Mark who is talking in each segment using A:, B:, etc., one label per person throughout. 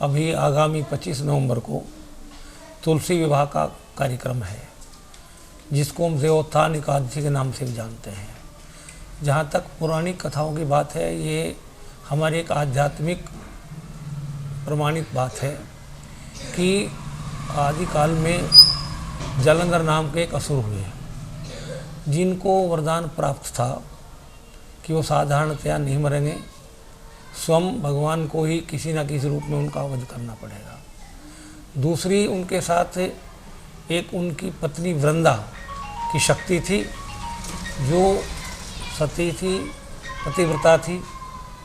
A: अभी आगामी 25 नवंबर को तुलसी विवाह का कार्यक्रम है, जिसको हम देवोत्थान एकादशी के नाम से भी जानते हैं। जहाँ तक पुरानी कथाओं की बात है, ये हमारी एक आध्यात्मिक प्रमाणित बात है कि आदिकाल में जालंधर नाम के एक असुर हुए, जिनको वरदान प्राप्त था कि वो साधारणतया नहीं मरेंगे, स्वयं भगवान को ही किसी न किसी रूप में उनका वध करना पड़ेगा। दूसरी उनके साथ एक उनकी पत्नी वृंदा की शक्ति थी, जो सती थी, पतिव्रता थी।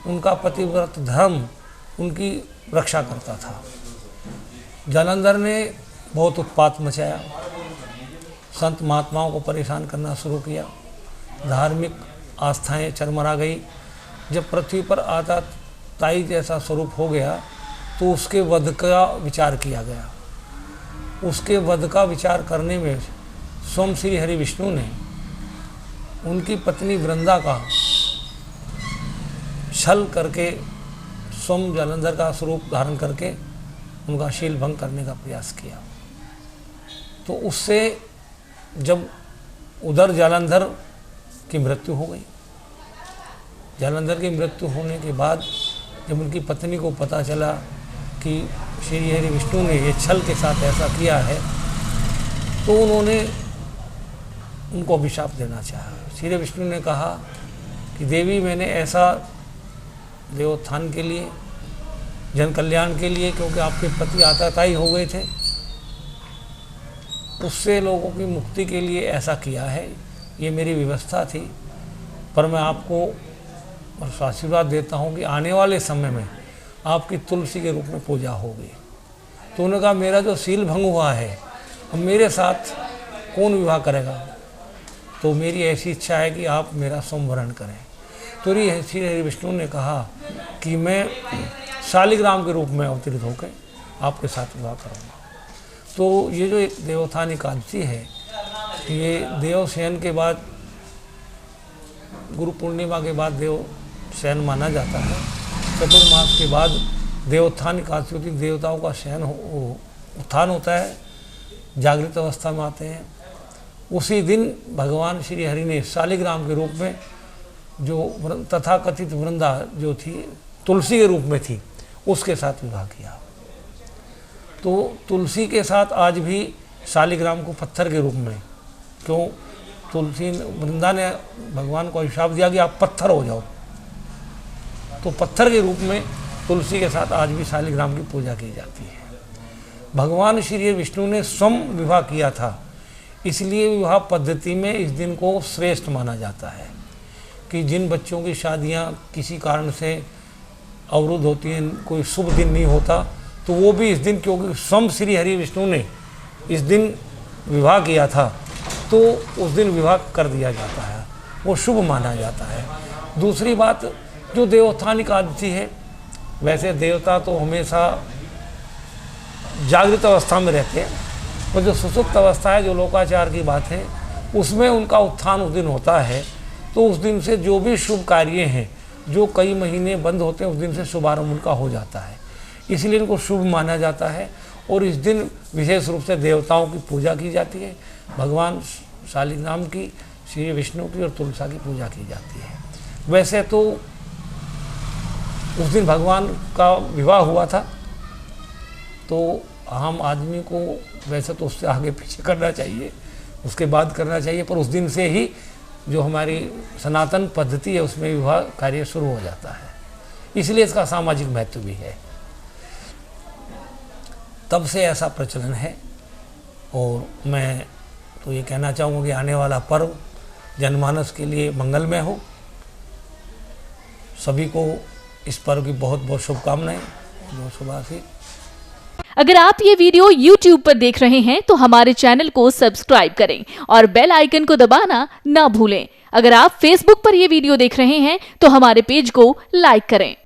A: उनका पतिव्रत धर्म उनकी रक्षा करता था। जालंधर ने बहुत उत्पात मचाया, संत महात्माओं को परेशान करना शुरू किया, धार्मिक आस्थाएं चरमरा गई। जब पृथ्वी पर आता ताई जैसा स्वरूप हो गया तो उसके वध का विचार किया गया। उसके वध का विचार करने में स्वयं श्री हरि विष्णु ने उनकी पत्नी वृंदा का छल करके स्वयं जालंधर का स्वरूप धारण करके उनका शील भंग करने का प्रयास किया। तो उससे जब उधर जालंधर की मृत्यु हो गई, जालंधर की मृत्यु होने के बाद जब उनकी पत्नी को पता चला कि श्री हरि विष्णु ने ये छल के साथ ऐसा किया है, तो उन्होंने उनको अभिशाप देना चाहा। श्री हरि विष्णु ने कहा कि देवी, मैंने ऐसा देवोत्थान के लिए, जन कल्याण के लिए, क्योंकि आपके पति आताताई हो गए थे, उससे लोगों की मुक्ति के लिए ऐसा किया है, ये मेरी व्यवस्था थी। पर मैं आपको आशीर्वाद देता हूँ कि आने वाले समय में आपकी तुलसी के रूप में पूजा होगी। तो उन्होंने कहा, मेरा जो शील भंग हुआ है, अब मेरे साथ कौन विवाह करेगा? तो मेरी ऐसी इच्छा है कि आप मेरा संवरण करें। तो श्री हरि विष्णु ने कहा कि मैं शालिग्राम के रूप में अवतरित होकर आपके साथ विवाह करूँगा। तो ये जो एक देवोत्थान एकादशी है, ये देवशयन के बाद, गुरु पूर्णिमा के बाद देवशयन माना जाता है। चतुर्मास के बाद देवोत्थान एकादशी होती, देवताओं का शयन उत्थान होता है, जागृत अवस्था में आते हैं। उसी दिन भगवान श्री हरि ने शालिग्राम के रूप में, जो तथाकथित वृंदा जो थी तुलसी के रूप में थी, उसके साथ विवाह किया। तो तुलसी के साथ आज भी शालिग्राम को पत्थर के रूप में, क्यों, तुलसी वृंदा ने भगवान को अभिशाप दिया कि आप पत्थर हो जाओ, तो पत्थर के रूप में तुलसी के साथ आज भी शालिग्राम की पूजा की जाती है। भगवान श्री विष्णु ने स्वयं विवाह किया था, इसलिए विवाह पद्धति में इस दिन को श्रेष्ठ माना जाता है कि जिन बच्चों की शादियां किसी कारण से अवरुद्ध होती हैं, कोई शुभ दिन नहीं होता, तो वो भी इस दिन, क्योंकि स्वयं श्री हरि विष्णु ने इस दिन विवाह किया था, तो उस दिन विवाह कर दिया जाता है, वो शुभ माना जाता है। दूसरी बात, जो देवोत्थान एकादशी है, वैसे देवता तो हमेशा जागृत अवस्था में रहते हैं, और जो सुसुप्त अवस्था है, जो लोकाचार की बात है, उसमें उनका उत्थान उस दिन होता है। तो उस दिन से जो भी शुभ कार्य हैं, जो कई महीने बंद होते हैं, उस दिन से शुभारंभ उनका हो जाता है, इसलिए इनको शुभ माना जाता है। और इस दिन विशेष रूप से देवताओं की पूजा की जाती है, भगवान शालिग्राम की, श्री विष्णु की और तुलसा की पूजा की जाती है। वैसे तो उस दिन भगवान का विवाह हुआ था, तो आम आदमी को वैसे तो उससे आगे पीछे करना चाहिए, उसके बाद करना चाहिए, पर उस दिन से ही जो हमारी सनातन पद्धति है, उसमें विवाह कार्य शुरू हो जाता है, इसलिए इसका सामाजिक महत्व भी है। तब से ऐसा प्रचलन है। और मैं तो ये कहना चाहूँगा कि आने वाला पर्व जनमानस के लिए मंगलमय हो। सभी को इस पर्व की बहुत बहुत शुभकामनाएं, बहुत शुभाशीष।
B: अगर आप ये वीडियो YouTube पर देख रहे हैं तो हमारे चैनल को सब्सक्राइब करें और बेल आइकन को दबाना ना भूलें। अगर आप Facebook पर ये वीडियो देख रहे हैं तो हमारे पेज को लाइक करें।